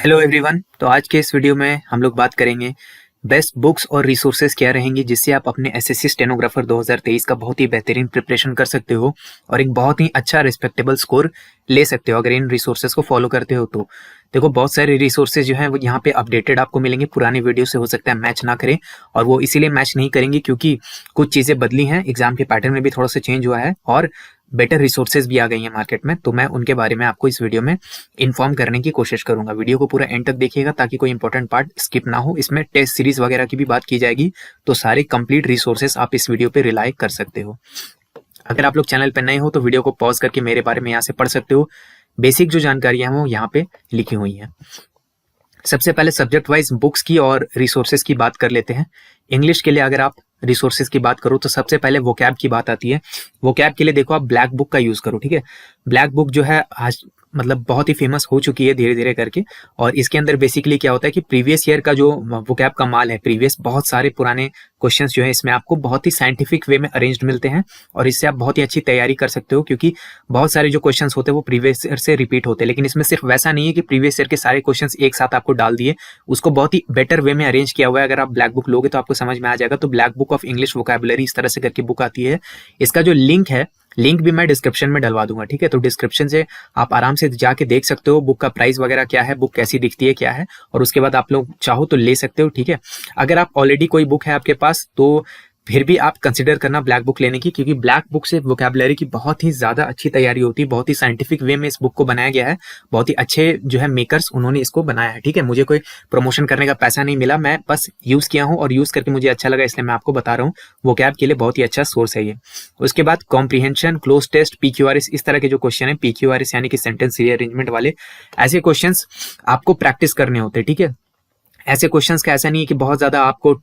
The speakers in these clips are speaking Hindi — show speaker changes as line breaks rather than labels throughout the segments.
Hello everyone. तो आज के इस वीडियो में हम लोग बात करेंगे बेस्ट बुक्स और रिसोर्सेज क्या रहेंगी जिससे आप अपने एसएससी स्टेनोग्राफर 2023 का बहुत ही बेहतरीन प्रिपरेशन कर सकते हो और एक बहुत ही अच्छा रिस्पेक्टेबल स्कोर ले सकते हो अगर इन रिसोर्सेज को फॉलो करते हो। तो देखो, बहुत सारे रिसोर्सेज जो हैं वो यहाँ पे अपडेटेड आपको मिलेंगे। पुरानी वीडियो से हो सकता है मैच ना करें, और वो इसीलिए मैच नहीं करेंगे क्योंकि कुछ चीज़ें बदली हैं, एग्जाम के पैटर्न में भी थोड़ा सा चेंज हुआ है और बेटर रिसोर्सेज भी आ गई हैं मार्केट में। तो मैं उनके बारे में आपको इस वीडियो में इन्फॉर्म करने की कोशिश करूंगा। वीडियो को पूरा एंड तक देखिएगा ताकि कोई इंपॉर्टेंट पार्ट स्किप ना हो। इसमें टेस्ट सीरीज वगैरह की भी बात की जाएगी, तो सारे कंप्लीट रिसोर्सेज आप इस वीडियो पे रिलाई कर सकते हो। अगर आप लोग चैनल पर नए हो तो वीडियो को पॉज करके मेरे बारे में यहाँ से पढ़ सकते हो। बेसिक जो जानकारियां हैं वो यहाँ पे लिखी हुई हैं। सबसे पहले सब्जेक्ट वाइज बुक्स की और रिसोर्सेज की बात कर लेते हैं। इंग्लिश के लिए अगर आप रिसोर्सेज की बात करो तो सबसे पहले वोकैब की बात आती है। वोकैब के लिए देखो, आप ब्लैक बुक का यूज करो, ठीक है। ब्लैक बुक जो है आज मतलब बहुत ही फेमस हो चुकी है धीरे धीरे करके, और इसके अंदर बेसिकली क्या होता है कि प्रीवियस ईयर का जो वोकैब का माल है, प्रीवियस बहुत सारे पुराने क्वेश्चंस जो है इसमें आपको बहुत ही साइंटिफिक वे में अरेंज्ड मिलते हैं और इससे आप बहुत ही अच्छी तैयारी कर सकते हो, क्योंकि बहुत सारे जो क्वेश्चंस होते हैं वो प्रीवियस ईयर से रिपीट होते हैं। लेकिन इसमें सिर्फ वैसा नहीं है कि प्रीवियस ईयर के सारे क्वेश्चंस एक साथ आपको डाल दिए, उसको बहुत ही बेटर वे में अरेंज किया हुआ है। अगर आप ब्लैक बुक लोगे तो आपको समझ में आ जाएगा। तो black book of English vocabulary इस तरह से करके बुक आती है। इसका जो लिंक है, लिंक भी मैं डिस्क्रिप्शन में डलवा दूंगा, ठीक है। तो डिस्क्रिप्शन से आप आराम से जाके देख सकते हो बुक का प्राइस वगैरह क्या है, बुक कैसी दिखती है क्या है, और उसके बाद आप लोग चाहो तो ले सकते हो, ठीक है। अगर आप ऑलरेडी कोई बुक है आपके पास तो फिर भी आप कंसिडर करना ब्लैक बुक लेने की, क्योंकि ब्लैक बुक से वोकैबुलरी की बहुत ही ज्यादा अच्छी तैयारी होती है। बहुत ही साइंटिफिक वे में इस बुक को बनाया गया है। बहुत ही अच्छे जो है मेकर्स उन्होंने इसको बनाया है, ठीक है। मुझे कोई प्रमोशन करने का पैसा नहीं मिला, मैं बस यूज किया हूं और यूज करके मुझे अच्छा लगा, इसलिए मैं आपको बता रहा हूँ। वोकैब के लिए बहुत ही अच्छा सोर्स है ये। उसके बाद कॉम्प्रीहेंशन, क्लोज टेस्ट, पीक्यूआरएस, इस तरह के जो क्वेश्चन है, पीक्यूआरएस यानी कि सेंटेंस रीअरेंजमेंट वाले, ऐसे क्वेश्चन आपको प्रैक्टिस करने होते हैं, ठीक है। ऐसे क्वेश्चंस का ऐसा नहीं है कि बहुत ज्यादा आपको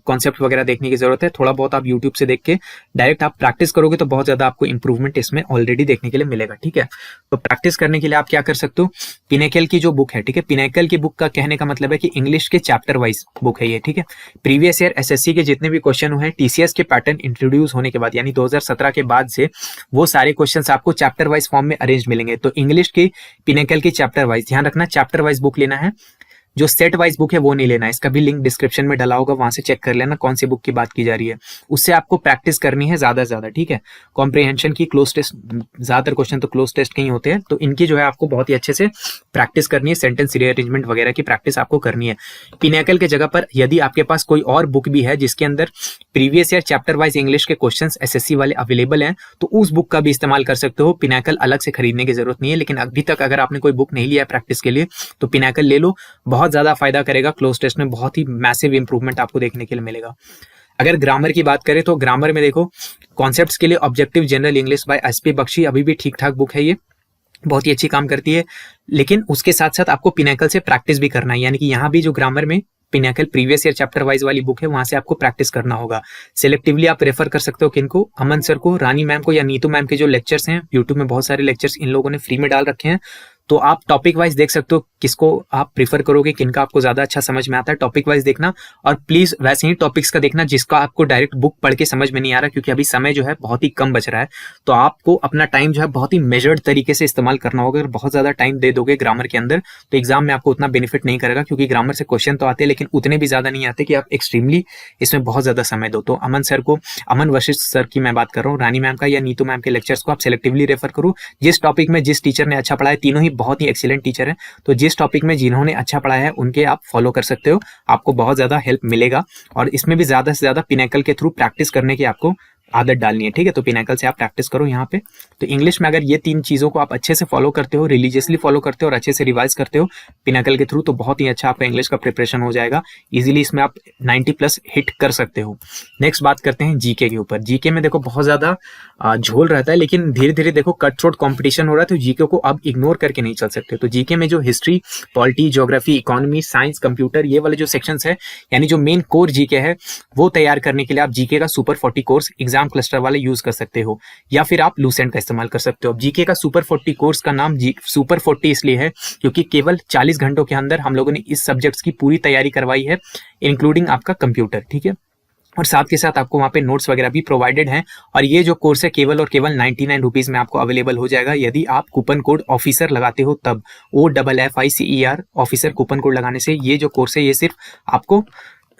कॉन्सेप्ट वगैरह देखने की जरूरत है। थोड़ा बहुत आप यूट्यूब से देख के डायरेक्ट आप प्रैक्टिस करोगे तो बहुत ज्यादा आपको इंप्रूवमेंट इसमें ऑलरेडी देखने के लिए मिलेगा, ठीक है। तो प्रैक्टिस करने के लिए आप क्या कर सकते हो, पिनेकल की जो बुक है, ठीक है। पिनेकल की बुक का कहने का मतलब है कि इंग्लिश के चैप्टर वाइज बुक है ये, ठीक है। प्रीवियस ईयर एसएससी के जितने भी क्वेश्चन हुए हैं टीसीएस के पैटर्न इंट्रोड्यूस होने के बाद, यानी 2017 के बाद से, वो सारे क्वेश्चन आपको चैप्टर वाइज फॉर्म में अरेंज मिलेंगे। तो इंग्लिश की पिनेकल की चैप्टर वाइज, ध्यान रखना चैप्टर वाइज बुक लेना है, जो सेट वाइज बुक है वो नहीं लेना है। इसका भी लिंक डिस्क्रिप्शन में डला होगा, वहां से चेक कर लेना कौन सी बुक की बात की जा रही है। उससे आपको प्रैक्टिस करनी है ज्यादा से ज्यादा, ठीक है। कॉम्प्रिहेंशन की क्लोज टेस्ट, ज्यादातर क्वेश्चन तो क्लोज टेस्ट के ही होते हैं, तो इनकी जो है आपको बहुत ही अच्छे से प्रैक्टिस करनी है। सेंटेंस रीअरेंजमेंट वगैरह की प्रैक्टिस आपको करनी है। पिनेकल के जगह पर यदि आपके पास कोई और बुक भी है जिसके अंदर previous year chapter wise English के क्वेश्चन एसएससी वाले अवेलेबल हैं, तो उस बुक का भी इस्तेमाल कर सकते हो। पिनेकल अलग से खरीदने की जरूरत नहीं है। लेकिन अभी तक अगर आपने कोई बुक नहीं लिया है प्रैक्टिस के लिए तो पिनेकल ले लो, बहुत ज्यादा फायदा करेगा। क्लोज टेस्ट में बहुत ही मैसिव इंप्रूवमेंट आपको देखने के लिए मिलेगा। अगर ग्रामर की बात करें तो ग्रामर में देखो, कॉन्सेप्ट्स के लिए objective general English by S P Bakshi अभी भी ठीक ठाक बुक है, ये बहुत ही अच्छी काम करती है। लेकिन उसके साथ साथ आपको पिनेकल से प्रैक्टिस भी करना है, यानी कि यहाँ भी जो ग्रामर में pinnacle previous year chapter wise वाली बुक है वहां से आपको प्रैक्टिस करना होगा। सिलेक्टिवली आप रेफर कर सकते हो किनको, अमन सर को, रानी मैम को या नीतू मैम के जो लेक्चर्स हैं यूट्यूब में, बहुत सारे लेक्चर्स इन लोगों ने फ्री में डाल रखे हैं। तो आप टॉपिक वाइज देख सकते हो किसको आप प्रीफर करोगे, किनका आपको ज्यादा अच्छा समझ में आता है, टॉपिक वाइज देखना। और प्लीज वैसे ही टॉपिक्स का देखना जिसका आपको डायरेक्ट बुक पढ़ के समझ में नहीं आ रहा, क्योंकि अभी समय जो है बहुत ही कम बच रहा है। तो आपको अपना टाइम जो है बहुत ही मेजर्ड तरीके से इस्तेमाल करना होगा। अगर बहुत ज्यादा टाइम दे दोगे ग्रामर के अंदर तो एग्जाम में आपको उतना बेनिफिट नहीं करेगा, क्योंकि ग्रामर से क्वेश्चन तो आते हैं लेकिन उतने भी ज्यादा नहीं आते कि आप एक्सट्रीमली इसमें बहुत ज्यादा समय दो। तो अमन सर को, अमन वशिष्ठ सर की मैं बात कर रहा हूँ, रानी मैम का या नीतू मैम के लेक्चर्स को आप सेलेक्टिवली रेफर करो। जिस टॉपिक में जिस टीचर ने अच्छा पढ़ाया, तीनों ही बहुत ही एक्सीलेंट टीचर है, तो जिस टॉपिक में जिन्होंने अच्छा पढ़ाया है उनके आप फॉलो कर सकते हो, आपको बहुत ज्यादा हेल्प मिलेगा। और इसमें भी ज्यादा से ज्यादा पिनेकल के थ्रू प्रैक्टिस करने की आपको आदत डालनी है, ठीक है। तो पिनेकल से आप प्रैक्टिस करो यहाँ पे। तो इंग्लिश में अगर ये तीन चीजों को आप अच्छे से फॉलो करते हो, रिलीजियसली फॉलो करते हो और अच्छे से रिवाइज करते हो पिनेकल के थ्रू, तो बहुत ही अच्छा आपका इंग्लिश का प्रिपरेशन हो जाएगा। इजीली इसमें आप 90+ हिट कर सकते हो। नेक्स्ट बात करते हैं जीके के ऊपर। जीके में देखो बहुत ज्यादा झोल रहता है, लेकिन धीरे धीरे देखो कट थ्रोट कॉम्पिटिशन हो रहा है, तो जीके को अब इग्नोर करके नहीं चल सकते। तो जीके में जो history, polity, geography, economy, science, computer, ये वाले जो सेक्शंस है, यानी जो मेन कोर जीके है, वो तैयार करने के लिए आप जीके का सुपर 40 कोर्स एग्जाम क्लस्टर वाले यूज कर सकते हो, या फिर आप लूसेंट का इस्तेमाल कर सकते हो। जीके का सुपर 40 कोर्स का नाम सुपर 40 इसलिए है क्योंकि केवल 40 घंटों के अंदर हम लोगों ने इस सब्जेक्ट्स की पूरी तैयारी करवाई है, इंक्लूडिंग आपका कंप्यूटर, ठीक है। और साथ के साथ आपको वहाँ पे नोट्स वगैरह भी प्रोवाइडेड हैं। और ये जो कोर्स है केवल और केवल 99 रुपीज़ में आपको अवेलेबल हो जाएगा यदि आप कूपन कोड ऑफिसर लगाते हो तब। OFFICER ऑफिसर कूपन कोड लगाने से ये जो कोर्स है ये सिर्फ आपको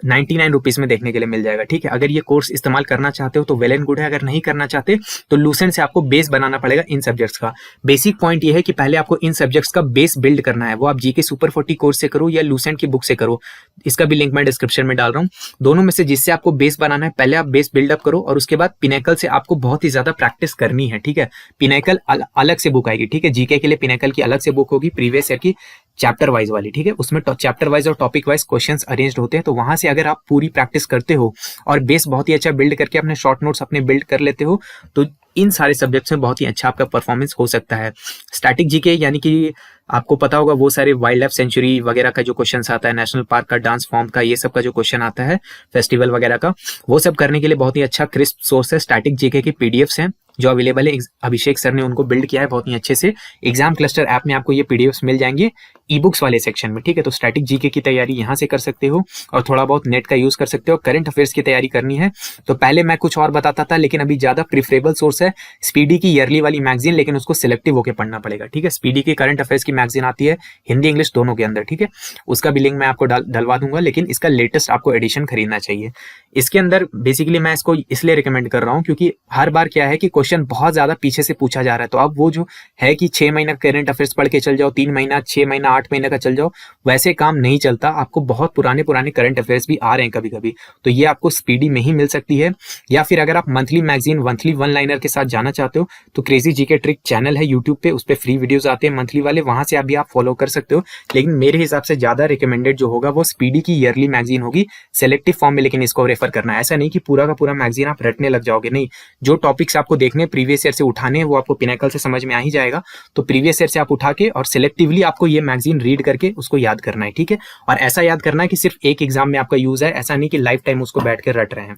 99 रुपीज़ में देखने के लिए मिल जाएगा। ठीक है, अगर ये कोर्स इस्तेमाल करना चाहते हो तो वेल एंड गुड है, अगर नहीं करना चाहते तो लूसेंट से आपको बेस बनाना पड़ेगा इन सब्जेक्ट्स का। बेसिक पॉइंट ये है कि पहले आपको इन सब्जेक्ट्स का बेस बिल्ड करना है, वो आप जीके सुपर 40 कोर्स से करो या लूसेंट की बुक से करो, इसका भी लिंक मैं डिस्क्रिप्शन में डाल रहा हूँ। दोनों में से जिससे आपको बेस बनाना है पहले आप बेस बिल्डअप करो और उसके बाद पिनेकल से आपको बहुत ही ज्यादा प्रैक्टिस करनी है। ठीक है, पिनेकल अलग से बुक आएगी। ठीक है, जीके के लिए पिनेकल की अलग से बुक होगी, प्रीवियस ईयर की चैप्टर वाइज वाली। ठीक है, उसमें चैप्टर वाइज और टॉपिक वाइज क्वेश्चंस अरेंज्ड होते हैं, तो वहां से अगर आप पूरी प्रैक्टिस करते हो और बेस बहुत ही अच्छा बिल्ड करके अपने शॉर्ट नोट्स अपने बिल्ड कर लेते हो तो इन सारे सब्जेक्ट्स में बहुत ही अच्छा आपका परफॉर्मेंस हो सकता है। स्टैटिक जीके यानी कि आपको पता होगा वो सारे वाइल्ड लाइफ सेंचुरी वगैरह का जो क्वेश्चन आता है, नेशनल पार्क का, डांस फॉर्म का, ये सब का जो क्वेश्चन आता है, फेस्टिवल वगैरह का, वो सब करने के लिए बहुत ही अच्छा क्रिस्प सोर्स है। स्टैटिक जीके के पीडीएफ्स हैं जो अवेलेबल है, अभिषेक सर ने उनको बिल्ड किया है बहुत ही अच्छे से। एग्जाम क्लस्टर ऐप में आपको ये पीडीएफ्स मिल जाएंगे ई बुक्स वाले सेक्शन में। ठीक है, तो स्टैटिक जीके की तैयारी यहाँ से कर सकते हो और थोड़ा बहुत नेट का यूज कर सकते हो। करंट अफेयर्स की तैयारी करनी है तो पहले मैं कुछ और बताता था, लेकिन अभी ज्यादा प्रिफरेबल सोर्स है स्पीडी की ईयरली वाली मैगजीन, लेकिन उसको सिलेक्टिव होकर पढ़ना पड़ेगा। ठीक है, स्पीडी की करंट अफेयर्स की मैगजीन आती है हिंदी इंग्लिश दोनों के अंदर। ठीक है, उसका भी लिंक मैं आपको डलवा दूंगा, लेकिन इसका लेटेस्ट आपको एडिशन खरीदना चाहिए। इसके अंदर बेसिकली मैं इसको इसलिए रिकमेंड कर रहा हूँ क्योंकि हर बार क्या है कि क्वेश्चन बहुत ज्यादा पीछे से पूछा जा रहा है, तो अब वो जो है कि 6 महीना करंट अफेयर्स पढ़ के चल जाओ, 3 महीना 6 महीना 8 महीने का चल जाओ, वैसे काम नहीं चलता। आपको बहुत पुराने करंट अफेयर्स भी आ रहे हैं कभी कभी, तो ये आपको स्पीडी में ही मिल सकती है। या फिर अगर आप monthly magazine monthly one liner के साथ जाना चाहते हो तो क्रेजी जीके ट्रिक चैनल है यूट्यूब पे, उस पर फ्री वीडियोस आते हैं मंथली वाले, वहां से अभी आप फॉलो कर सकते हो। लेकिन मेरे हिसाब से ज्यादा रिकमेंडेड जो होगा वो स्पीडी की ईयरली मैगजीन होगी सेलेक्टिव फॉर्म में, लेकिन इसको रेफर करना है। ऐसा नहीं कि पूरा का पूरा मैगजीन आप रटने लग जाओगे, नहीं। जो टॉपिक्स आपको देखने प्रीवियस ईयर से उठाने हैं वो आपको पिनेकल से समझ में आ ही जाएगा, तो प्रीवियस ईयर से आप उठा के और सिलेक्टिवली आपको ये मैगजीन रीड करके उसको याद करना है। ठीक है, और ऐसा याद करना है कि सिर्फ एक एग्जाम में आपका यूज है, ऐसा नहीं कि लाइफ टाइम उसको बैठ के रट रहे हैं।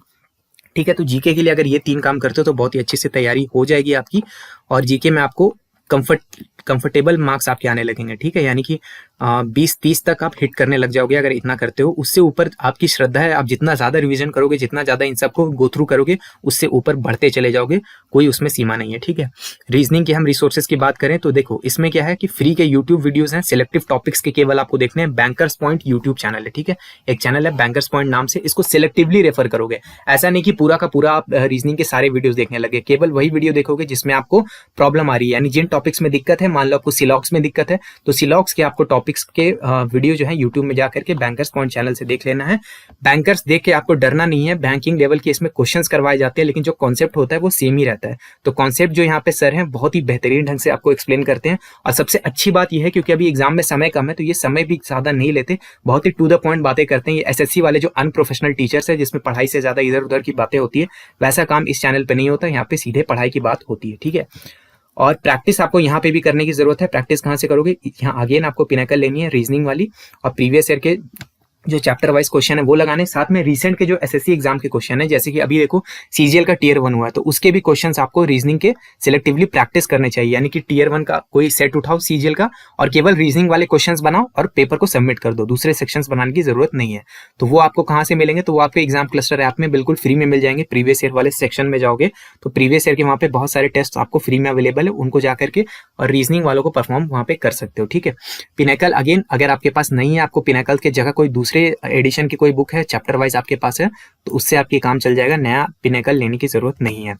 ठीक है, तो जीके के लिए अगर ये 3 काम करते हो तो बहुत ही अच्छे से तैयारी हो जाएगी आपकी, और जीके में आपको कंफर्टेबल मार्क्स आपके आने लगेंगे। ठीक है, यानी कि 20-30 तक आप हिट करने लग जाओगे अगर इतना करते हो। उससे ऊपर आपकी श्रद्धा है, आप जितना ज्यादा रिवीजन करोगे, जितना ज्यादा इन सबको गो थ्रू करोगे, उससे ऊपर बढ़ते चले जाओगे, कोई उसमें सीमा नहीं है। ठीक है, रीजनिंग के हम रिसोर्सेज की बात करें तो देखो इसमें क्या है कि फ्री के यूट्यूब वीडियोज हैं, सिलेक्टिव टॉपिक्स के केवल आपको देखने हैं। बैंकर्स पॉइंट यूट्यूब चैनल है, ठीक है, एक चैनल है बैंकर्स पॉइंट नाम से, इसको सिलेक्टिवली रेफर करोगे। ऐसा नहीं कि पूरा का पूरा आप रीजनिंग के सारे वीडियोज देखने लगे, केवल वही वीडियो देखोगे जिसमें आपको प्रॉब्लम आ रही है, यानी जिन टॉपिक्स में दिक्कत है। मान लो आपको सिलॉक्स में दिक्कत है तो सिलॉक्स के आपको टॉपिक्स के वीडियो जो है यूट्यूब में जाकर के बैंकर्स पॉइंट चैनल से देख लेना है। बैंकर्स देख के आपको डरना नहीं है, बैंकिंग लेवल के इसमें क्वेश्चंस करवाए जाते हैं, लेकिन जो कॉन्सेप्ट होता है वो सेम ही रहता है। तो कॉन्सेप्ट जो यहाँ पे सर हैं बहुत ही बेहतरीन ढंग से आपको एक्सप्लेन करते हैं। और सबसे अच्छी बात यह है क्योंकि अभी एग्जाम में समय कम है तो ये समय भी ज्यादा नहीं लेते, बहुत ही टू द पॉइंट बातें करते हैं। ये एसएससी वाले जो अनप्रोफेशनल टीचर्स है जिसमें पढ़ाई से ज्यादा इधर उधर की बातें होती है, वैसा काम इस चैनल पे नहीं होता, यहाँ पे सीधे पढ़ाई की बात होती है। ठीक है, और प्रैक्टिस आपको यहाँ पे भी करने की जरूरत है। प्रैक्टिस कहाँ से करोगे, यहाँ अगेन आपको पिनेकल लेनी है रीजनिंग वाली, और प्रीवियस ईयर के जो चैप्टर वाइज क्वेश्चन है वो लगाने, साथ में रिसेंट के जो एसएससी एग्जाम के क्वेश्चन है, जैसे कि अभी देखो सीजीएल का टीयर 1 हुआ है तो उसके भी क्वेश्चंस आपको रीजनिंग के सिलेक्टिवली प्रैक्टिस करने चाहिए। यानी कि टीयर 1 का कोई सेट उठाओ सीजीएल का और केवल रीजनिंग वाले क्वेश्चंस बनाओ और पेपर को सबमिट कर दो, दूसरे सेक्शंस बनाने की जरूरत नहीं है। तो वो आपको कहाँ से मिलेंगे, तो वो आपके एग्जाम क्लस्टर ऐप में बिल्कुल फ्री में मिल जाएंगे। प्रीवियस ईयर वाले सेक्शन में जाओगे तो प्रीवियस ईयर के वहाँ पे बहुत सारे टेस्ट आपको फ्री में अवेलेबल है, उनको जाकर के और रीजनिंग वालों को परफॉर्म वहाँ पे कर सकते हो। ठीक है, पिनेकल अगेन अगर आपके पास नहीं है, आपको पिनेकल के जगह कोई दूसरे एडिशन कोई बुक है चैप्टर वाइज आपके पास है तो उससे आपके काम चल जाएगा, नया पिनेकल लेने की जरूरत नहीं है।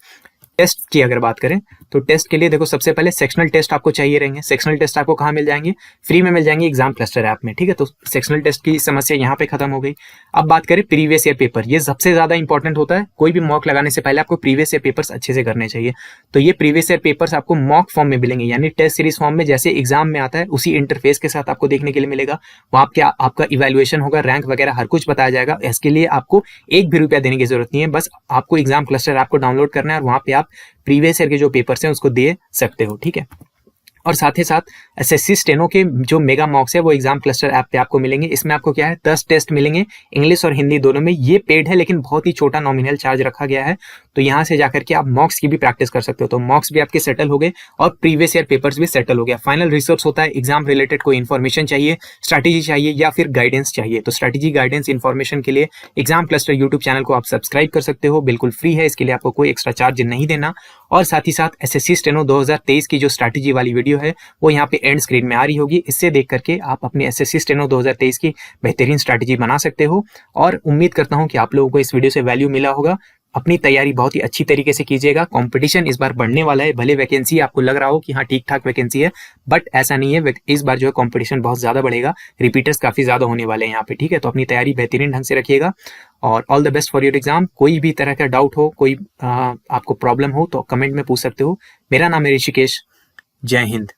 टेस्ट की अगर बात करें तो टेस्ट के लिए देखो सबसे पहले सेक्शनल टेस्ट आपको चाहिए रहेंगे। सेक्शनल टेस्ट आपको कहाँ मिल जाएंगे, फ्री में मिल जाएंगे एग्जाम क्लस्टर ऐप में। ठीक है, तो सेक्शनल टेस्ट की समस्या यहाँ पे खत्म हो गई। अब बात करें प्रीवियस ईयर पेपर, ये सबसे ज्यादा इंपॉर्टेंट होता है। कोई भी मॉक लगाने से पहले आपको प्रीवियस ईयर पेपर्स अच्छे से करने चाहिए। तो ये प्रीवियस ईयर पेपर्स आपको मॉक फॉर्म में मिलेंगे, यानी टेस्ट सीरीज फॉर्म में जैसे एग्जाम में आता है उसी इंटरफेस के साथ आपको देखने के लिए मिलेगा। वहां क्या आपका इवेल्युएशन होगा, रैंक वगैरह हर कुछ बताया जाएगा। इसके लिए आपको 1 भी रुपया देने की जरूरत नहीं है, बस आपको एग्जाम क्लस्टर ऐप को डाउनलोड करना है और वहां पे आप प्रीवियस ईयर के जो पेपर्स हैं उसको दे सकते हो। ठीक है, और साथ ही साथ एसएससी स्टेनो के जो मेगा मॉक्स है वो एग्जाम क्लस्टर ऐप पे आपको मिलेंगे। इसमें आपको क्या है 10 टेस्ट मिलेंगे इंग्लिश और हिंदी दोनों में। ये पेड है लेकिन बहुत ही छोटा नॉमिनल चार्ज रखा गया है, तो यहाँ से जाकर के आप मॉक्स की भी प्रैक्टिस कर सकते हो। तो मॉक्स भी आपके सेटल हो गए और प्रीवियस ईयर पेपर्स भी सेटल हो गया। फाइनल रिसोर्स होता है एग्जाम रिलेटेड कोई इन्फॉर्मेशन चाहिए, स्ट्रैटेजी चाहिए या फिर गाइडेंस चाहिए, तो स्ट्रैटेजी गाइडेंस इन्फॉर्मेशन के लिए एग्जाम क्लस्टर यूट्यूब चैनल को आप सब्सक्राइब कर सकते हो, बिल्कुल फ्री है, इसके लिए आपको कोई एक्स्ट्रा चार्ज नहीं देना। और साथ ही साथ एसएससी स्टेनो 2023 की जो स्ट्रैटेजी वाली वीडियो है वो यहाँ पे एंड स्क्रीन में आ रही होगी। इससे देख करके आप अपने एसएससी स्टेनो 2023 की बेहतरीन स्ट्रैटेजी बना सकते हो। और उम्मीद करता हूँ कि आप लोगों को इस वीडियो से वैल्यू मिला होगा। अपनी तैयारी बहुत ही अच्छी तरीके से कीजिएगा। कंपटीशन इस बार बढ़ने वाला है, भले वैकेंसी आपको लग रहा हो कि हाँ ठीक ठाक वैकेंसी है, बट ऐसा नहीं है। इस बार जो है कंपटीशन बहुत ज़्यादा बढ़ेगा, रिपीटर्स काफ़ी ज़्यादा होने वाले हैं यहाँ पे, ठीक है। तो अपनी तैयारी बेहतरीन ढंग से रखिएगा और all the best for your exam. कोई भी तरह का डाउट हो, कोई आपको प्रॉब्लम हो तो कमेंट में पूछ सकते हो। मेरा नाम है ऋषिकेश। जय हिंद।